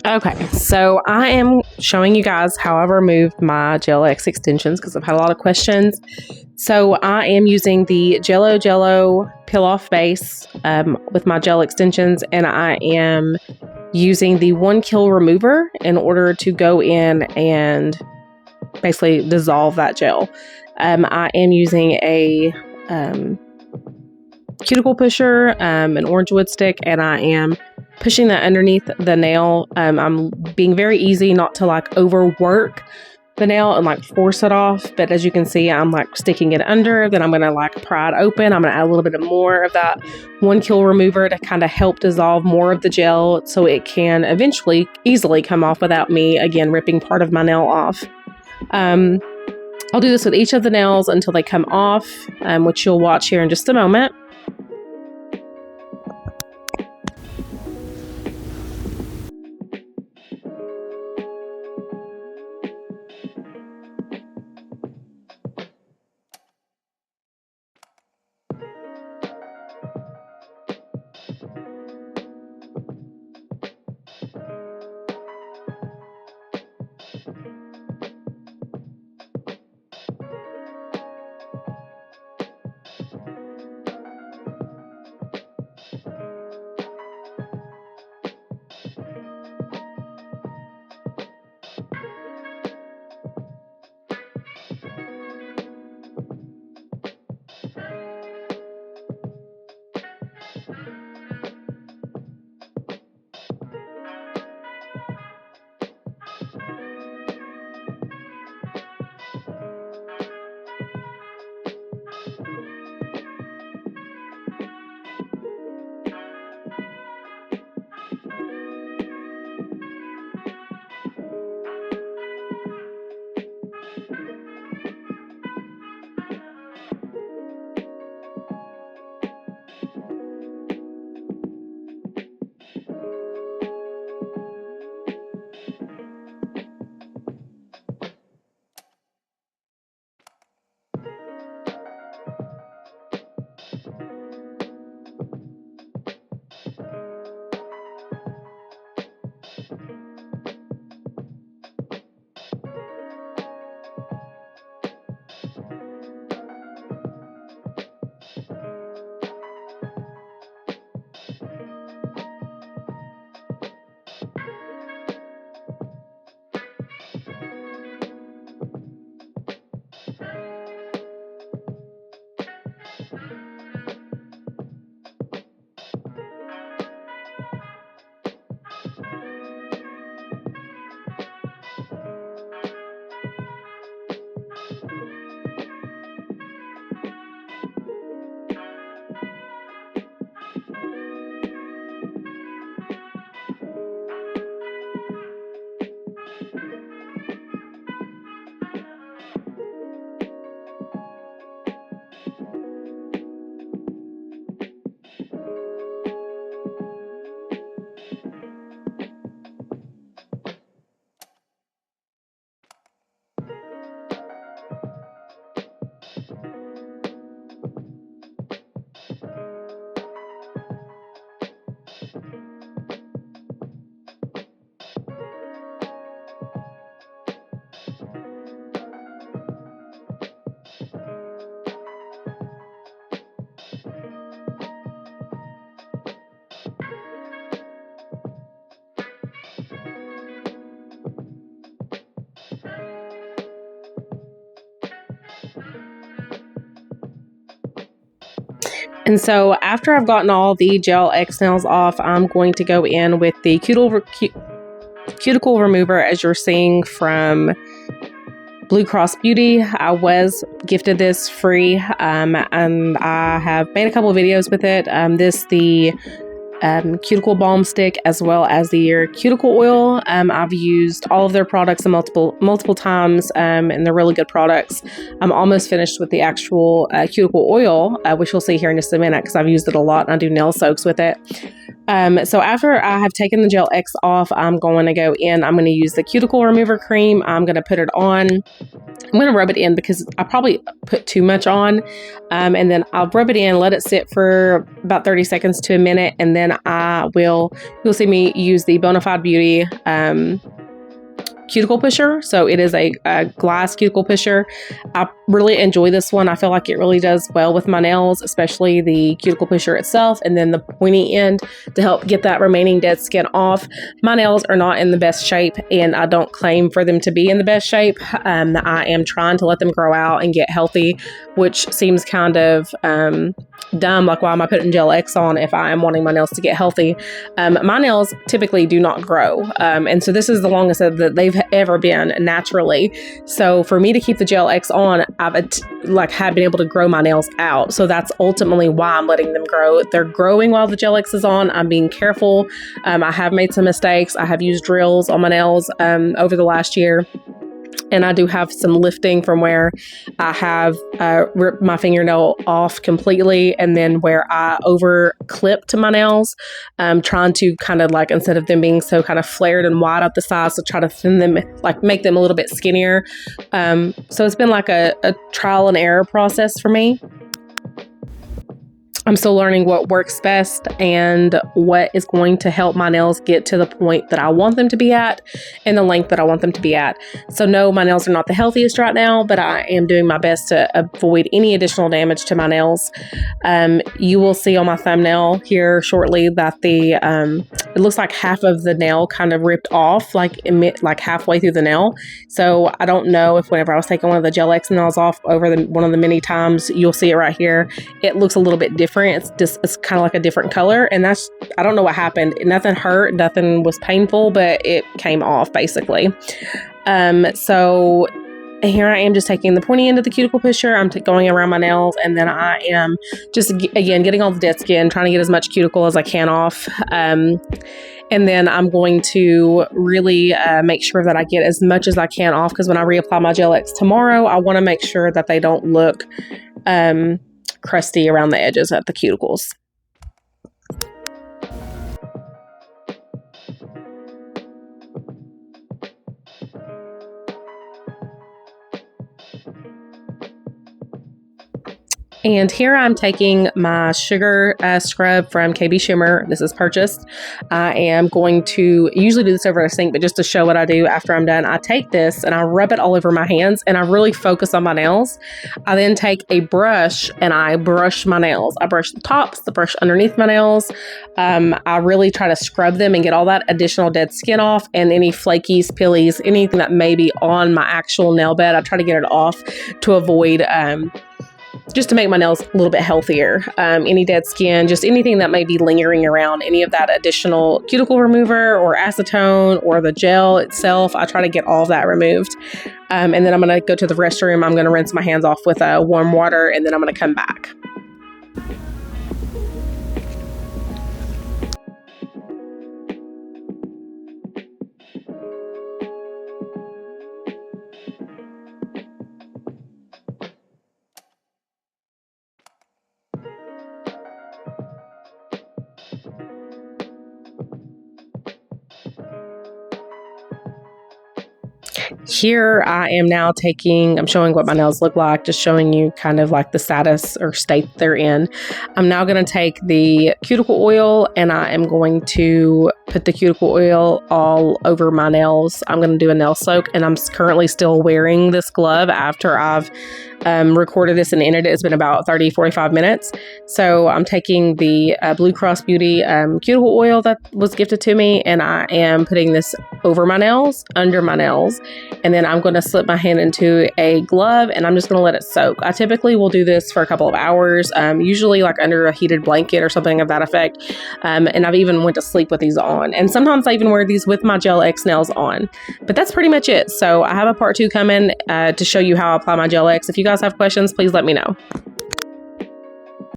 Okay, so I am showing you guys how I've removed my Gel X extensions because I've had a lot of questions. So I am using the Jello peel off base with my gel extensions, and I am using the 1 kill remover in order to go in and basically dissolve that gel. I am using a cuticle pusher, an orange wood stick, and I am pushing that underneath the nail. I'm being very easy not to like overwork the nail and like force it off, but as you can see, I'm like sticking it under. Then I'm gonna like pry it open. I'm gonna add a little bit more of that 1 kill remover to kind of help dissolve more of the gel so it can eventually easily come off without me again ripping part of my nail off. I'll do this with each of the nails until they come off, which you'll watch here in just a moment. And so after I've gotten all the Gel X nails off, I'm going to go in with the cuticle remover, as you're seeing from Blue Cross Beauty. I was gifted this free, and I have made a couple of videos with it. The cuticle balm stick, as well as the cuticle oil. I've used all of their products multiple times, and they're really good products. I'm almost finished with the actual cuticle oil, which you'll see here in just a minute because I've used it a lot and I do nail soaks with it. So after I have taken the Gel X off, I'm going to go in. I'm going to use the cuticle remover cream. I'm going to put it on. I'm going to rub it in because I probably put too much on. And then I'll rub it in, let it sit for about 30 seconds to a minute. And then you'll see me use the Bonafide Beauty cuticle pusher. So it is a glass cuticle pusher. I really enjoy this one. I feel like it really does well with my nails, especially the cuticle pusher itself and then the pointy end to help get that remaining dead skin off. My nails are not in the best shape, and I don't claim for them to be in the best shape. I am trying to let them grow out and get healthy, which seems kind of dumb. Like, why am I putting Gel X on if I am wanting my nails to get healthy? My nails typically do not grow. And so this is the longest that they've ever been naturally. So for me to keep the Gel X on, I've have been able to grow my nails out. So that's ultimately why I'm letting them grow. They're growing while the Gel X is on. I'm being careful. I have made some mistakes. I have used drills on my nails over the last year. And I do have some lifting from where I have ripped my fingernail off completely, and then where I over clipped my nails, trying to kind of like, instead of them being so kind of flared and wide up the sides, to try to thin them, like make them a little bit skinnier. So it's been like a trial and error process for me. I'm still learning what works best and what is going to help my nails get to the point that I want them to be at and the length that I want them to be at. So no, my nails are not the healthiest right now, but I am doing my best to avoid any additional damage to my nails. You will see on my thumbnail here shortly that it looks like half of the nail kind of ripped off, like halfway through the nail. So I don't know if whenever I was taking one of the Gel X nails off over one of the many times, you'll see it right here. It looks a little bit different. It's kind of like a different color, and I don't know what happened. Nothing hurt, nothing was painful, but it came off basically. So here I am just taking the pointy end of the cuticle pusher. I'm going around my nails, and then I am just, again, getting all the dead skin, trying to get as much cuticle as I can off. And then I'm going to really make sure that I get as much as I can off, because when I reapply my Gel X tomorrow, I want to make sure that they don't look crusty around the edges at the cuticles. And here I'm taking my sugar scrub from KB Shimmer. This is purchased. I am going to usually do this over a sink, but just to show what I do after I'm done, I take this and I rub it all over my hands and I really focus on my nails. I then take a brush and I brush my nails. I brush the tops, the brush underneath my nails. I really try to scrub them and get all that additional dead skin off and any flakies, pillies, anything that may be on my actual nail bed. I try to get it off to avoid just to make my nails a little bit healthier. Any dead skin, just anything that may be lingering around, any of that additional cuticle remover or acetone or the gel itself, I try to get all of that removed. And then I'm going to go to the restroom. I'm going to rinse my hands off with warm water, and then I'm going to come back. Here I am now I'm showing what my nails look like, just showing you kind of like the status or state they're in. I'm now going to take the cuticle oil and I am going to put the cuticle oil all over my nails. I'm going to do a nail soak, and I'm currently still wearing this glove after I've recorded this and ended it. It's been about 30-45 minutes. So I'm taking the Blue Cross Beauty cuticle oil that was gifted to me, and I am putting this over my nails, under my nails, and then I'm going to slip my hand into a glove and I'm just going to let it soak. I typically will do this for a couple of hours, usually like under a heated blanket or something of that effect. And I've even went to sleep with these on, and sometimes I even wear these with my Gel X nails on. But that's pretty much it. So I have a part 2 coming to show you how I apply my Gel X. If you guys have questions, please let me know.